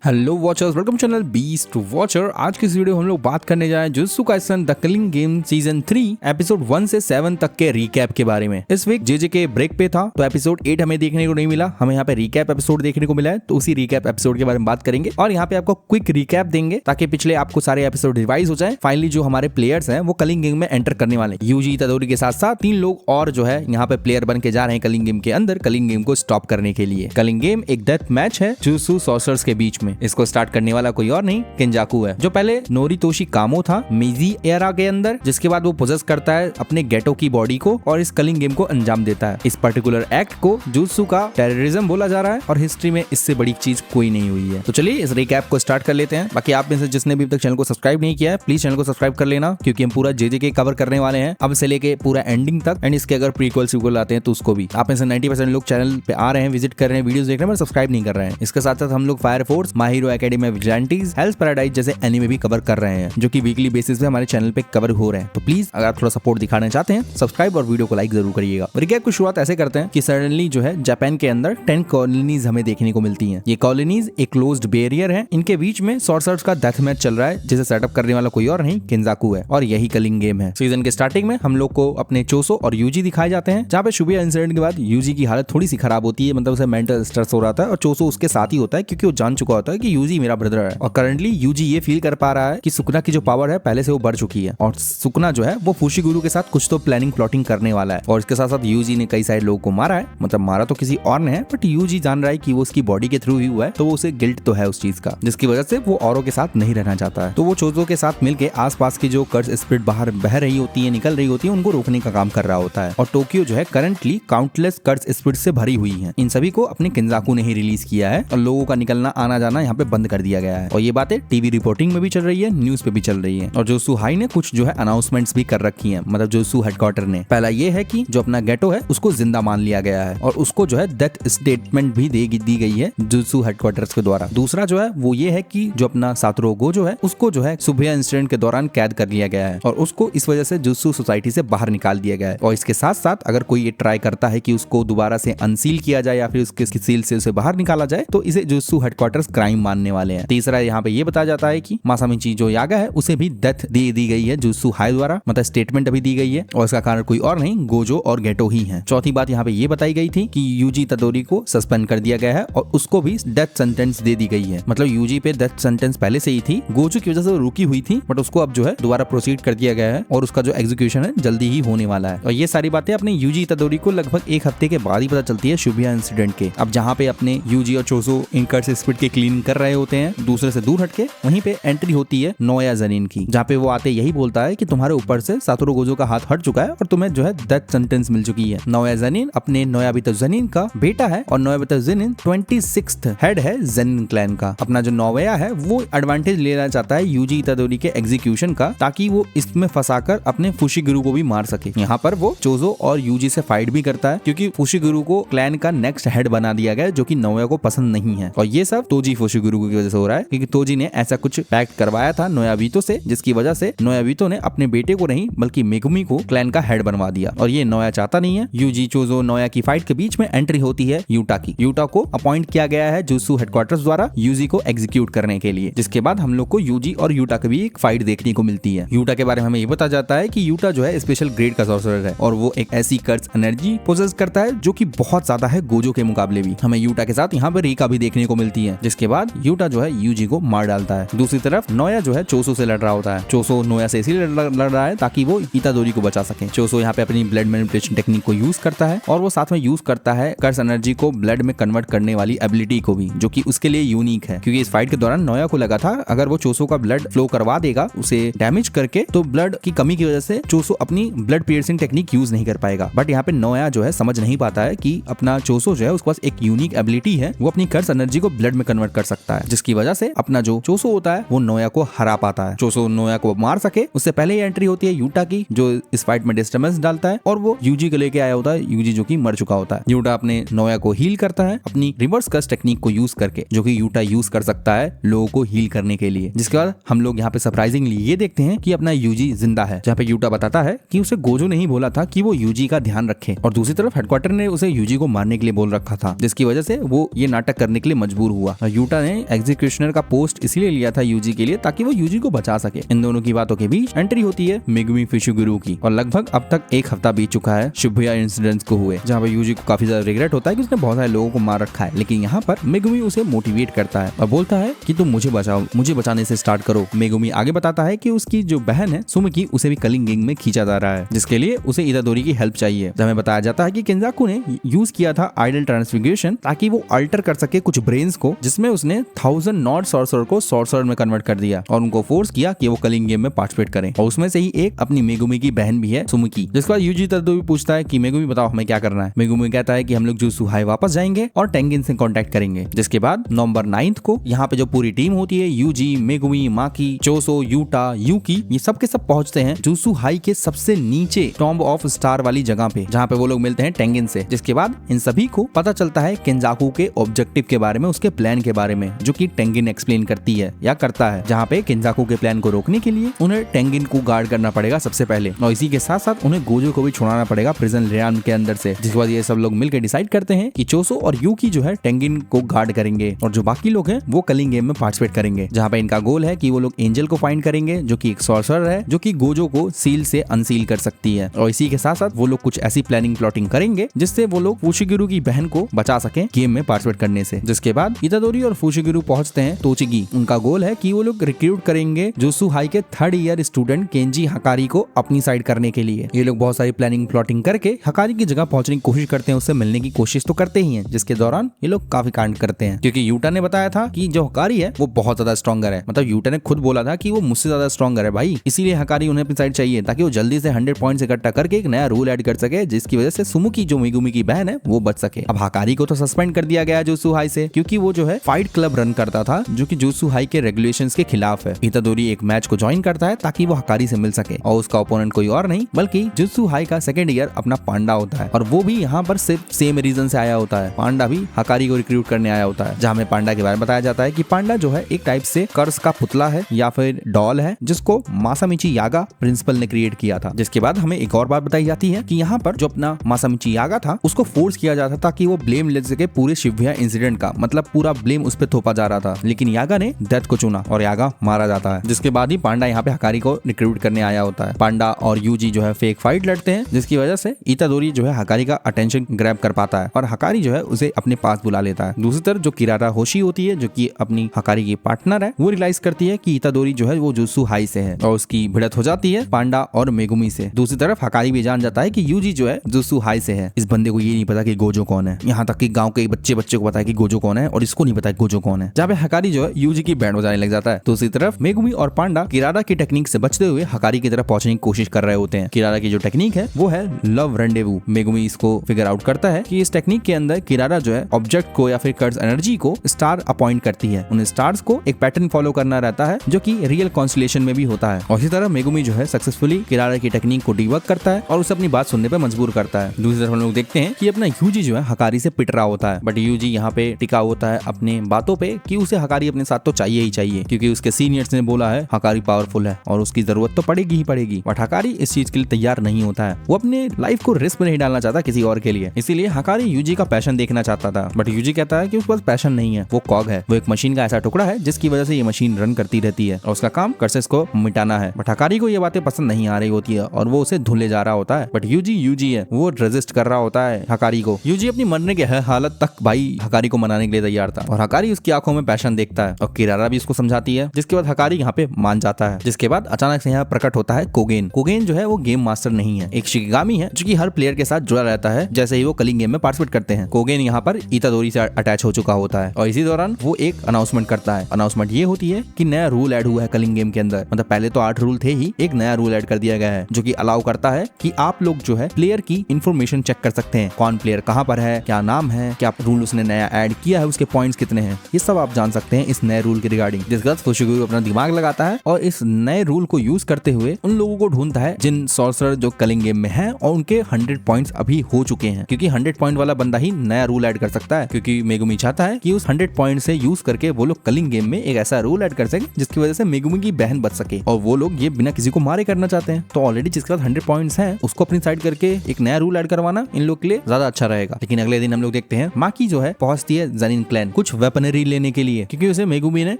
Hello watchers, welcome channel beast watcher. आज की इस वीडियो हम लोग बात करने जा रहे हैं jujutsu Kaisen the killing game season 3 episode 1 से 7 तक के रिकैप के बारे में। इस वीक जेजे के ब्रेक पे था तो एपिसोड 8 हमें देखने को नहीं मिला, हमें यहाँ पे रिकैप एपिसोड देखने को मिला है। तो उसी रिकैप एपिसोड के बारे में बात करेंगे और यहाँ पे आपको क्विक रिकैप देंगे ताकि पिछले आपको सारे एपिसोड रिवाइज हो जाए। फाइनली जो हमारे प्लेयर्स हैं वो कलिंग गेम में एंटर करने वाले हैं। यूजी इतादोरी के साथ साथ 3 लोग और जो है यहाँ पे प्लेयर बन के जा रहे हैं कलिंग गेम के अंदर, कलिंग गेम को स्टॉप करने के लिए। कलिंग गेम एक डेथ मैच है जुजुत्सु सॉर्सरर्स के बीच में। इसको स्टार्ट करने वाला कोई और नहीं, केंजाकू है, जो पहले नोरितोशी कामो था मीजी एरा के अंदर, जिसके बाद वो पोजेस करता है अपने गेटो की बॉडी को और इस कलिंग गेम को अंजाम देता है। इस पर्टिकुलर एक्ट को जुजुत्सु का टेररिज्म बोला जा रहा है और हिस्ट्री में इससे बड़ी चीज कोई नहीं हुई है। तो चलिए इस रिकैप को स्टार्ट कर लेते हैं। बाकी आप में से जिसने भी अब तक चैनल को सब्सक्राइब नहीं किया है प्लीज चैनल को सब्सक्राइब कर लेना, क्योंकि हम पूरा जेजे के कवर करने वाले हैं अब से लेके पूरा एंडिंग तक। एंड इसके अगर प्रीक्वल सीक्वल आते हैं तो उसको भी। आप में से 90% लोग चैनल पे आ रहे हैं, विजिट कर रहे हैं, वीडियोस देख रहे हैं, पर सब्सक्राइब नहीं कर रहे हैं। इसके साथ साथ हम लोग Fire Force, My Hero Academy Vigilantes, Hell's Paradise जैसे एनीमे भी कवर कर रहे हैं, जो कि वीकली बेसिस पे हमारे चैनल पे कवर हो रहे हैं। तो प्लीज अगर आप थोड़ा सपोर्ट दिखाना चाहते हैं सब्सक्राइब और वीडियो को लाइक जरूर करिएगा। रिकैप की शुरुआत ऐसे करते हैं कि सडनली जो है जापान के अंदर 10 कॉलोनीज हमें देखने को मिलती हैं। ये कॉलोनीज एक क्लोज्ड बैरियर है, इनके बीच में सॉर्सरर्स का डेथ मैच चल रहा है, जिसे सेटअप करने वाला कोई और नहीं केंजाकू है और यही कलिंग गेम है। सीजन के स्टार्टिंग में हम लोग को अपने चोसो और यूजी दिखाए जाते हैं, जहाँ पे शुभिया इंसिडेंट के बाद यूजी की हालत थोड़ी सी खराब होती है, मतलब उसे मेंटल स्ट्रेस हो रहा था और चोसो उसके साथ ही होता है, क्योंकि वो जान चुका होता है कि यूजी मेरा ब्रदर है। और करंटली यूजी ये फील कर पा रहा है कि सुकना की जो पावर है पहले से वो बढ़ चुकी है और सुकना जो है वो फुशिगुरु के साथ कुछ तो प्लानिंग प्लॉटिंग करने वाला है। और इसके साथ साथ यूजी ने कई सारे लोगों को मारा है, मतलब मारा तो किसी और ने है, बट यूजी जान रहा है कि वो उसकी बॉडी के थ्रू ही हुआ है, तो वो उसे गिल्ट तो है उस चीज का, जिसकी वजह से वो औरों के साथ नहीं रहना चाहता है। तो वो चोजो के साथ मिलकर आसपास की जो कर्स स्पिरिट बाहर बह रही होती है, निकल रही होती है, उनको रोकने का काम कर रहा होता है। और टोक्यो जो है करंटली काउंटलेस कर्स स्पिरिट से भरी हुई है। इन सभी को अपने केंजाकू ने ही रिलीज किया है और लोगों का निकलना आना जाना यहाँ पे बंद कर दिया गया है। और ये बातें टीवी रिपोर्टिंग में भी चल रही है, न्यूज पे भी चल रही है। और जुजुत्सु हाई ने कुछ जो है अनाउंसमेंट्स भी कर रखी हैं, मतलब जुजुत्सु हेडक्वार्टर ने। पहला ये है कि जो अपना गेटो है उसको जिंदा मान लिया गया है और उसको जो है डेथ स्टेटमेंट भी दी गई है जुजुत्सु हेडक्वार्टर्स के द्वारा। दूसरा जो है वो ये है कि जो अपना सातोरू गोजो है उसको जो है सुबह इंसिडेंट के दौरान कैद कर लिया गया है और उसको इस वजह से जुजुत्सु सोसाइटी से बाहर निकाल दिया गया है। और इसके साथ साथ अगर कोई ये ट्राई करता है कि उसको दोबारा से अनसील किया जाए या फिर उसके सील से उसे बाहर निकाला जाए तो इसे जुजुत्सु हेडक्वार्टर्स क्राइम मानने वाले हैं। तीसरा यहाँ पे ये बताया जाता है कि मासामिची जो यागा है उसे भी डेथ दी गई है जुजुत्सु हाई द्वारा, मतलब स्टेटमेंट अभी दी गई है और इसका कारण कोई और नहीं गोजो और गेटो ही है। चौथी बात यहाँ पे ये बताई गई थी कि यूजी इतादोरी को सस्पेंड कर दिया गया है और उसको भी डेथ सेंटेंस दे दी गई है। मतलब यूजी पे डेथ सेंटेंस पहले से ही थी, गोजो की वजह से रुकी हुई थी, बट उसको अब जो है दोबारा प्रोसीड कर दिया गया है और उसका जो एग्जीक्यूशन है जल्दी ही होने वाला है। और ये सारी बातें अपने यूजी इतादोरी को लगभग एक हफ्ते के बाद ही पता चलती है शुभिया इंसिडेंट के। अब जहाँ पे अपने यूजी और चोसो इन कर्स स्पिरिट की क्लीन कर रहे होते हैं दूसरे से दूर हटके, वहीं पे एंट्री होती है नोया जनिन की, जहाँ पे वो आते यही बोलता है कि तुम्हारे ऊपर से सातोरू गोजो का हाथ हट चुका है और तुम्हें जो है डेथ सेंटेंस मिल चुकी है। नोया जनिन अपने नोयाबितो जनिन का बेटा है और नोयाबितो जनिन 26th हेड है जनिन क्लैन का। अपना जो नोया है वो एडवांटेज लेना चाहता है यूजी इतादोरी के एग्जीक्यूशन का, ताकि वो इसमें फंसाकर अपने फुशिगुरु को भी मार सके। यहाँ पर वो चोजो और यूजी से फाइट भी करता है, क्योंकि फुशिगुरु को क्लैन का नेक्स्ट हेड बना दिया गया, जो कि नोया को पसंद नहीं है। और ये सब तोजी फुशिगुरु की वजह से हो रहा है, क्योंकि तोजी ने ऐसा कुछ पैक्ट करवाया था नोयाबितो से, जिसकी वजह से नोयाबितो ने अपने बेटे को नहीं बल्कि मेगुमी को क्लैन का हेड बनवा दिया और ये नोया चाहता नहीं है। यूजी चोजो नोया की फाइट के बीच में एंट्री होती है यूटा की। यूटा को अपॉइंट किया गया है जुजुत्सु हेडक्वार्टर्स द्वारा यूजी को एग्जीक्यूट करने के लिए, जिसके बाद हम लोग को यूजी और यूटा की भी एक फाइट देखने को मिलती है। यूटा के बारे में हमें ये बताया जाता है कि यूटा जो है स्पेशल ग्रेड का सॉर्सरर है और वो एक ऐसी कर्स एनर्जी पोजेस करता है जो कि बहुत ज्यादा है गोजो के मुकाबले भी। हमें यूटा के साथ यहाँ पर रीका भी देखने को मिलती है, जिसके बाद यूटा जो है यूजी को मार डालता है। दूसरी तरफ नोया जो है चोसो से लड़ रहा होता है। चोसो नोया से इसलिए लड़ रहा है ताकि वो इतादोरी को बचा सके। चोसो यहाँ पे अपनी ब्लड मैनिपुलेशन टेक्निक को यूज करता है और वो साथ में यूज करता है कर्स एनर्जी को ब्लड में कन्वर्ट करने वाली एबिलिटी को भी, जो कि उसके लिए यूनिक है। क्योंकि इस फाइट के दौरान नोया को लगा था अगर वो चोसो का ब्लड फ्लो करवा देगा उसे डैमेज करके, तो ब्लड की कमी की वजह से चोसो अपनी ब्लड पियर्सिंग टेक्निक यूज नहीं कर पाएगा। बट यहाँ पे नोया जो है समझ नहीं पाता है कि अपना चोसो जो है उसके पास एक यूनिक एबिलिटी है, वो अपनी कर्स एनर्जी को ब्लड में कन्वर्ट कर सकता है, जिसकी वजह से अपना जो चोसो होता है वो नोया को हरा पाता है। चोसो नोया को मार सके उससे पहले ही एंट्री होती है यूटा की, जो इस फाइट में डिस्टर्बेंस डालता है और वो यूजी को लेके आया होता है, यूजी जो कि मर चुका होता है। यूटा अपने नोया को हील करता है अपनी रिवर्स कर्स टेक्निक को यूज करके, जो कि यूटा यूज कर सकता है लोगों को हील करने के लिए। जिसके बाद हम लोग यहाँ पे सरप्राइजिंगली ये देखते हैं कि अपना यूजी जिंदा है, जहाँ पे यूटा बताता है कि उसे गोजो नहीं बोला था कि वो यूजी का ध्यान रखे, और दूसरी तरफ हेडक्वार्टर ने उसे यूजी को मारने के लिए बोल रखा था, जिसकी वजह से वो ये नाटक करने के लिए मजबूर हुआ। यूटा यूटा ने एग्जीक्यूशनर का पोस्ट इसलिए लिया था यूजी के लिए ताकि वो यूजी को बचा सके। इन दोनों की बातों के बीच एंट्री होती है मेगुमी फुशिगुरु की और लगभग अब तक एक हफ्ता बीत चुका है शिबुया इंसिडेंट्स को हुए, जहाँ पे यूजी को काफी ज्यादा रिग्रेट होता है कि उसने बहुत सारे लोगों को मार रखा है। लेकिन यहाँ पर मेगुमी उसे मोटिवेट करता है और बोलता है कि तुम मुझे बचाओ, मुझे बचाने से स्टार्ट करो। मेगुमी आगे बताता है कि उसकी जो बहन है सुमिकी उसे भी कलिंग गैंग में खींचा जा रहा है, जिसके लिए उसे इतादोरी की हेल्प चाहिए। हमें बताया जाता है कि केंजाकू ने यूज किया था आइडल ट्रांसफिगरेशन ताकि वो अल्टर कर सके कुछ ब्रेन्स को, जिसमें उसने 1000 नॉट सॉर्सरर को सॉर्सरर में कन्वर्ट कर दिया और उनको फोर्स किया कि वो कलिंग गेम में पार्टिसिपेट करें। और उसमें से ही एक अपनी मेगुमी की बहन भी है सुमिकी। जिसके बाद यूजी इतादोरी पूछता है कि मेगुमी बताओ हमें क्या करना है। मेगुमी कहता है कि हम लोग जुत्सु हाई वापस जाएंगे और टेंगिन से कांटेक्ट करेंगे। जिसके बाद नवंबर 9 को यहाँ पे जो पूरी टीम होती है यूजी, मेगुमी, माकी, चोसो, यूटा, यूकी, ये सब के सब पहुंचते हैं जुत्सु हाई के सबसे नीचे टॉम्ब ऑफ स्टार वाली जगह पे, जहाँ पे वो लोग मिलते हैं टेंगिन से। जिसके बाद इन सभी को पता चलता है केंजाकू के ऑब्जेक्टिव के बारे में, उसके प्लान के बारे में, जो कि टेंगिन एक्सप्लेन करती है या करता है, जहाँ पे केंजाकू के प्लान को रोकने के लिए उन्हें टेंगिन को गार्ड करना पड़ेगा सबसे पहले, और इसी के साथ साथ उन्हें गोजो को भी छुड़ाना पड़ेगा प्रिजन रियान के अंदर से। जिसके बाद ये सब लोग मिलकर डिसाइड करते हैं कि चोसो और यूकी जो है टेंगिन को गार्ड करेंगे और जो बाकी लोग हैं वो कलिंग गेम में पार्टिसिपेट करेंगे, जहाँ पे इनका गोल है कि वो लोग एंजल को फाइंड करेंगे जो कि एक सॉर्सरर है जो कि गोजो को सील से अनसील कर सकती है। और इसी के साथ साथ वो लोग कुछ ऐसी प्लानिंग करेंगे जिससे वो लोग फुशिगिरु की बहन को बचा सके गेम में पार्टिसिपेट करने से। जिसके बाद इतादोरी और फुशिगिरु पहुंचते हैं तोचिगी। उनका गोल है कि वो लोग रिक्रूट करेंगे जुत्सु हाई के 3rd ईयर स्टूडेंट केंजी हकारी को अपनी साइड करने के लिए। ये लोग बहुत सारी प्लानिंग करके हकारी की जगह पहुंचने की कोशिश करते हैं, उससे मिलने की कोशिश तो करते ही हैं, जिसके दौरान ये लोग काफी कांड करते हैं क्योंकि यूटा ने बताया था कि जो हकारी है वो बहुत ज्यादा स्ट्रॉन्गर है। मतलब यूटा ने खुद बोला था कि वो मुझसे ज्यादा स्ट्रॉन्गर है भाई, इसीलिए हकारी उन्हें अपनी साइड चाहिए ताकि वो जल्दी से 100 पॉइंट्स इकट्ठा करके एक नया रूल ऐड कर सके, जिसकी वजह से सुमुकी जो मेगुमी की बहन है वो बच सके। अब हकारी को तो सस्पेंड कर दिया गया जुत्सु हाई से क्योंकि वो जो है फाइट क्लब रन करता था जो कि जुत्सु हाई के रेगुलेशंस के खिलाफ है। इतादोरी एक मैच को ज्वाइन करता है ताकि वो हकारी से मिल सके और उसका ओपोनेंट कोई और नहीं बल्कि जुत्सु हाई का 2nd ईयर अपना पांडा होता है और वो भी यहाँ पर सिर्फ सेम रीजन से आया होता है। पांडा भी हकारी को रिक्रूट करने आया होता है, जहाँ में पांडा के बारे में बताया जाता है कि पांडा जो है एक टाइप से कर्स का पुतला है या फिर डॉल है जिसको मासामिची यागा प्रिंसिपल ने क्रिएट किया था। जिसके बाद हमें एक और बात बताई जाती है कि यहाँ पर जो अपना मासामिची यागा था उसको फोर्स किया जाता था कि वो ब्लेम ले सके पूरे शिबुया इंसिडेंट का, मतलब पूरा ब्लेम उस पर थोपा जा रहा था, लेकिन यागा ने डेथ को चुना और यागा मारा जाता है। जिसके बाद ही पांडा यहाँ पे हकारी को रिक्रूट करने आया होता है। पांडा और यूजी जो है फेक फाइट लड़ते हैं जिसकी वजह से इतादोरी जो है हकारी का अटेंशन ग्रैब कर पाता है और हकारी जो है उसे अपने पास बुला लेता है। दूसरी तरफ जो किरारा होशी होती है जो कि अपनी हकारी की पार्टनर है, वो रियलाइज करती है कि इतादोरी जो है वो जुत्सु हाई से है और उसकी भिड़त हो जाती है पांडा और मेगुमी से। दूसरी तरफ हकारी भी जान जाता है कि यूजी जो है जुत्सु हाई से है। इस बंदे को ये नहीं पता कि गोजो कौन है, यहाँ तक कि गांव के बच्चे को पता है कि गोजो कौन है और इसको नहीं पता गोजो कौन है, जहाँ पे हकारी जो है यूजी की बैंड बजाने लग जाता है। दूसरी तरफ मेगुमी और पांडा किरारा की टेक्निक से बचते हुए हकारी की तरफ पहुंचने की कोशिश कर रहे होते हैं। किरारा की जो टेक्निक है वो है लव रेंडेवू। मेगुमी इसको फिगर आउट करता है कि इस टेक्निक के अंदर किरारा जो है ऑब्जेक्ट को या फिर कर्स एनर्जी को स्टार अपॉइंट करती है। उन स्टार्स को एक पैटर्न फॉलो करना रहता है जो कि रियल कॉन्स्टलेशन में भी होता है और इसी तरह मेगुमी जो है सक्सेसफुली किरारा की टेक्निक को डिबग करता है और उसे अपनी बात सुनने पे मजबूर करता है। दूसरी तरफ हम लोग देखते हैं कि अपना यूजी जो है हकारी से पिट रहा होता है, बट यूजी यहाँ पे टिका होता है अपने बातों पे कि उसे हकारी अपने साथ तो चाहिए ही चाहिए क्योंकि उसके सीनियर्स ने बोला है हकारी पावरफुल है और उसकी जरूरत तो पड़ेगी ही पड़ेगी। बट हकारी इस चीज के लिए तैयार नहीं होता है, वो अपने लाइफ को रिस्क में नहीं डालना चाहता किसी और के लिए, इसीलिए हकारी यूजी का पैशन देखना चाहता था। बट यूजी कहता है कि उसके पास पैशन नहीं है, वो कॉग है, वो एक मशीन का ऐसा टुकड़ा है जिसकी वजह से ये मशीन रन करती रहती है और उसका काम कर्सेस को मिटाना है। बट हकारी को ये बातें पसंद नहीं आ रही होती है और वो उसे धुले जा रहा होता है। बट यूजी है वो रेजिस्ट कर रहा होता है हकारी को। यूजी अपनी मरने के हालत तक भाई हकारी को मनाने के लिए तैयार था और हकारी उसकी आंखों में पैशन देखता है और किरारा भी उसको समझाती है, जिसके बाद हकारी यहाँ पे मान जाता है। जिसके बाद अचानक से यहाँ प्रकट होता है कोगेन। कोगेन जो है वो गेम मास्टर नहीं है, एक शिकिगामी है जो कि हर प्लेयर के साथ जुड़ा रहता है जैसे ही वो कलिंग गेम में पार्टिसिपेट करते हैं। कोगेन यहाँ पर इतादोरी से अटैच हो चुका होता है और इसी दौरान वो एक अनाउंसमेंट करता है। अनाउंसमेंट ये होती है कि नया रूल ऐड हुआ है कलिंग गेम के अंदर, मतलब पहले तो 8 रूल थे ही, एक नया रूल ऐड कर दिया गया है जो कि अलाउ करता है कि आप लोग जो है प्लेयर की इंफॉर्मेशन चेक कर सकते हैं, कौन प्लेयर कहाँ पर है, क्या नाम है, क्या रूल उसने नया ऐड किया है, उसके पॉइंट्स कितने हैं, ये सब आप जान सकते हैं इस नए रूल के रिगार्डिंग। जिसके बाद फुशिगिरु अपना दिमाग लगाता है और इस नए रूल को यूज करते हुए उन लोगों को ढूंढता है जिन सॉर्सरर जो कलिंग गेम में है और उनके 100 पॉइंट्स अभी हो चुके हैं, क्योंकि 100 पॉइंट वाला बंदा ही नया रूल ऐड कर सकता है, क्योंकि मेगुमी चाहता है कि उस 100 पॉइंट से यूज करके वो लोग कलिंग गेम में एक ऐसा रूल ऐड कर सके जिसकी वजह से मेगुमी की बहन बच सके और वो लोग ये बिना किसी को मारे करना चाहते हैं। तो ऑलरेडी जिसके पास 100 पॉइंट्स हैं उसको अपनी साइड करके एक नया रूल ऐड करवाना इन लोग के लिए ज्यादा अच्छा रहेगा। लेकिन अगले दिन हम लोग देखते हैं माकी जो है पहुंचती है ज़निन क्लैन कुछ वेपन वेपनरी लेने के लिए, क्योंकि उसे मेगुमी ने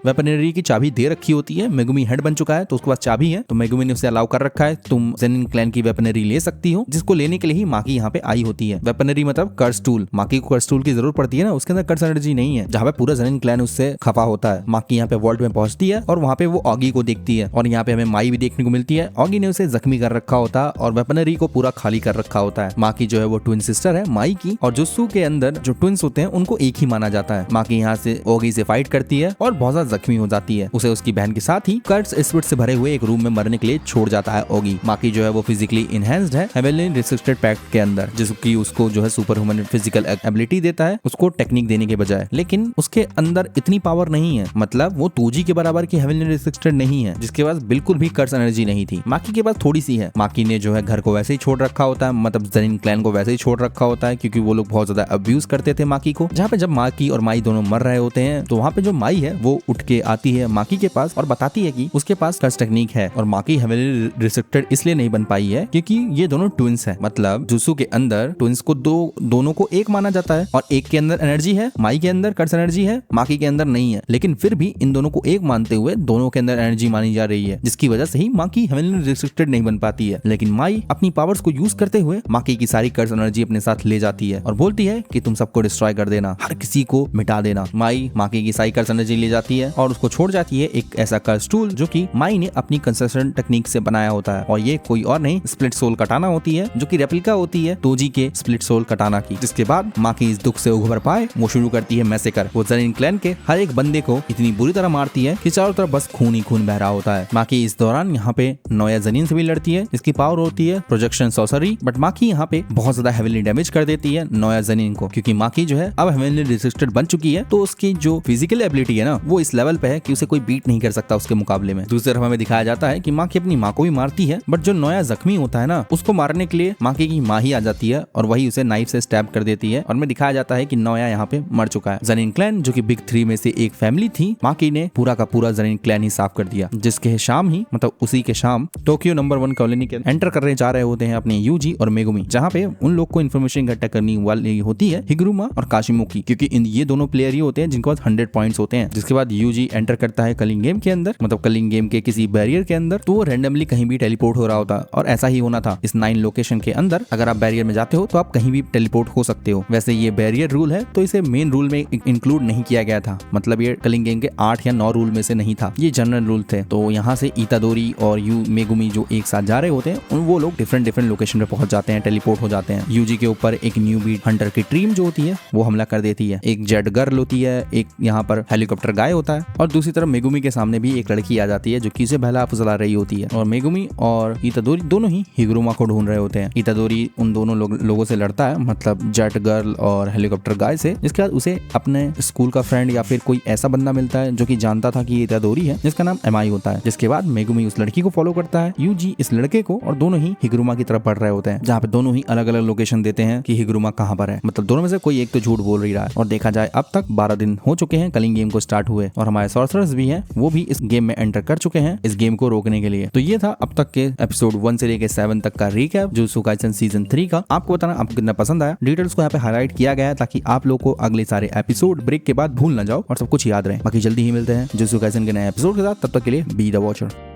वेपनरी की चाबी दे रखी होती है। मेगुमी हेड बन चुका है तो उसके पास चाबी है, तो मेगुमी ने उसे अलाउ कर रखा है, तुम ज़ेनिन क्लैन की वेपनरी ले सकती हो, जिसको लेने के लिए ही माकी यहाँ पे आई होती है। वेपनरी मतलब कर्स टूल। माकी को कर्स टूल की जरूरत पड़ती है ना, उसके अंदर कर्स एनर्जी नहीं है, जहाँ पे पूरा ज़ेनिन क्लैन उससे खफा होता है। माकी यहाँ पे वॉल्ट में पहुंचती है और वहाँ पे वो ऑगी को देखती है, और यहाँ पे हमें माई भी देखने को मिलती है। ऑगी ने उसे जख्मी कर रखा होता है और वेपनरी को पूरा खाली कर रखा होता है। माकी जो है वो ट्विन सिस्टर है माई की, और जुत्सु के अंदर जो ट्विंस होते हैं उनको एक ही माना जाता है। माकी यहाँ से ऑगी से फाइट करती है और बहुत ज्यादा जख्मी हो जाती है। उसे उसकी बहन के साथ ही कर्स स्पिरिट से भरे हुए एक रूम में मरने के लिए छोड़ जाता है ऑगी। माकी जो है वो फिजिकली इनहेंस्ड है हेवनली रिस्ट्रिक्टेड पैक्ट के अंदर, जिसकी उसको जो है सुपर ह्यूमन फिजिकल एबिलिटी देता है उसको टेक्निक देने के बजाय, लेकिन उसके अंदर इतनी पावर नहीं है, मतलब वो 2G के बराबर की हेवनली रिस्ट्रिक्टेड नहीं है, जिसके पास बिल्कुल भी कर्स एनर्जी नहीं थी। माकी के पास थोड़ी सी है। माकी ने जो है घर को वैसे ही छोड़ रखा होता है, मतलब ज़ेनिन क्लैन को वैसे ही छोड़ रखा होता है, क्योंकि वो लोग बहुत ज्यादा अब्यूज करते थे माकी को। जहाँ पे जब माकी और माई दोनों मर रहे होते हैं तो वहाँ पे जो माई है वो उठ के आती है माकी के पास और बताती है कि उसके पास कर्स टेक्निक है, और माकी हेवनली रिस्ट्रिक्टेड इसलिए नहीं बन पाई है क्योंकि ये दोनों ट्विंस है। मतलब जुत्सु के अंदर ट्विंस को दोनों को एक माना जाता है, और एक के अंदर एनर्जी है, माई के अंदर कर्स एनर्जी है, माकी के अंदर नहीं है, लेकिन फिर भी इन दोनों को एक मानते हुए दोनों के अंदर एनर्जी मानी जा रही है, जिसकी वजह से ही माकी हेवनली रिस्ट्रिक्टेड नहीं बन पाती है। लेकिन माई अपनी पावर्स को यूज करते हुए माकी की सारी कर्स एनर्जी अपने साथ ले जाती है और बोलती है कि तुम सबको डिस्ट्रॉय कर देना, हर किसी को मिटा देना। माई माकी की सारी कर्स एनर्जी ले जाती है और उसको छोड़ जाती है एक ऐसा कर्स टूल जो कि माई ने अपनी कंस्ट्रक्शन टेक्निक से बनाया होता है, और ये कोई और नहीं स्प्लिट सोल कटाना होती है, जो कि रेप्लिका होती है 2G के स्प्लिट सोल कटाना की। जिसके बाद माकी इस दुख से उभर पाए वो शुरू करती है मैसेकर। वो ज़ेनिन क्लैन के हर एक बंदे को इतनी बुरी तरह मारती है कि चारों तरफ बस खून ही खून बह रहा होता है। माकी इस दौरान यहाँ पे नोया ज़ेनिन से भी लड़ती है, इसकी पावर होती है प्रोजेक्शन सॉर्सरी, बट माकी यहाँ पे बहुत ज्यादा हेवीली डैमेज कर देती है नोया ज़ेनिन को, क्योंकि माकी जो है अब हेवनली रिस्ट्रिक्टेड बन चुकी है, तो उसकी जो फिजिकल एबिलिटी है ना वो इस लेवल पे है कि उसे कोई बीट नहीं कर सकता उसके मुकाबले में। दूसरी तरफ हमें दिखाया जाता है कि माकी अपनी माँ को भी मारती है, बट जो नोया जख्मी होता है ना उसको मारने के लिए माकी की माँ ही आ जाती है और वही उसे नाइफ से स्टैब कर देती है, और हमें दिखाया जाता है कि नोया यहाँ पे मर चुका है। ज़ेनिन क्लैन जो कि बिग 3 में से एक फैमिली थी, माकी ने पूरा का पूरा ज़ेनिन क्लैन ही साफ कर दिया, जिसके शाम ही मतलब उसी के शाम टोक्यो नंबर 1 कॉलोनी के एंटर करने जा रहे होते हैं अपने यूजी और मेगुमी, जहाँ पे उन लोग को इन्फॉर्मेशन इकट्ठा करनी वाली होती है हिगुरुमा और काशिमुकी, क्योंकि ये दोनों प्लेयर ही होते हैं जिनके पास 100 पॉइंट्स होते हैं। जिसके बाद यूजी एंटर करता है कलिंग गेम के अंदर, मतलब कलिंग गेम के किसी बैरियर के अंदर, तो वो रैंडमली कहीं भी टेलीपोर्ट हो रहा होता, और ऐसा ही होना था इस 9 लोकेशन के अंदर। अगर आप बैरियर में जाते हो तो आप कहीं भी टेलीपोर्ट हो सकते हो। वैसे ये बैरियर रूल है तो इसे मेन रूल में इंक्लूड नहीं किया गया था, मतलब ये कलिंग गेम के 8 या 9 रूल में से नहीं था, ये जनरल रूल थे। तो यहाँ से इतादोरी और मेगुमी जो एक साथ जा रहे होते हैं वो लोग डिफरेंट लोकेशन पे पहुंच जाते हैं, टेलीपोर्ट हो जाते हैं। यूजी के ऊपर एक न्यू बीट हंटर की टीम जो होती है वो हमला कर देती है, एक जेट गर्ल होती है, एक यहाँ पर हेलीकॉप्टर गाय होता है, और दूसरी तरफ मेगुमी के सामने भी एक लड़की आ जाती है जो कि उसे बहला फुसला रही होती है, और मेगुमी और इतादोरी दोनों ही हिगुरुमा को ढूंढ रहे होते हैं। इतादोरी उन दोनों लोगों से लड़ता है, मतलब जेट गर्ल और हेलीकॉप्टर गाय से। जिसके बाद उसे अपने स्कूल का फ्रेंड या फिर कोई ऐसा बंदा मिलता है जो कि जानता था कि इतादोरी है, जिसका नाम एमआई होता है। जिसके बाद मेगुमी उस लड़की को फॉलो करता है, यूजी इस लड़के को, और दोनों ही हिगुरुमा की तरफ बढ़ रहे होते हैं, जहाँ पे दोनों ही अलग अलग लोकेशन देते हैं कि हिगुरुमा कहाँ पर है, मतलब दोनों में से कोई एक तो झूठ बोल ही रहा है। और देखा जाए अब तक 12 दिन हो चुके हैं कलिंग गेम को स्टार्ट हुए, और हमारे सॉर्सरर्स भी हैं वो भी इस गेम में एंटर कर चुके हैं इस गेम को रोकने के लिए। तो ये था अब तक के एपिसोड 1 से लेकर 7 तक का रीकैप जुजुत्सु काइसेन सीजन 3 का। आपको बताना आपको कितना पसंद आया, डिटेल्स को यहाँ पे हाईलाइट किया गया है ताकि आप लोग को अगले सारे एपिसोड ब्रेक के बाद भूल ना जाओ और सब कुछ याद रहे। बाकी जल्दी ही मिलते हैं जुजुत्सु काइसेन के नए एपिसोड के साथ, तब तक के लिए बी द वॉचर।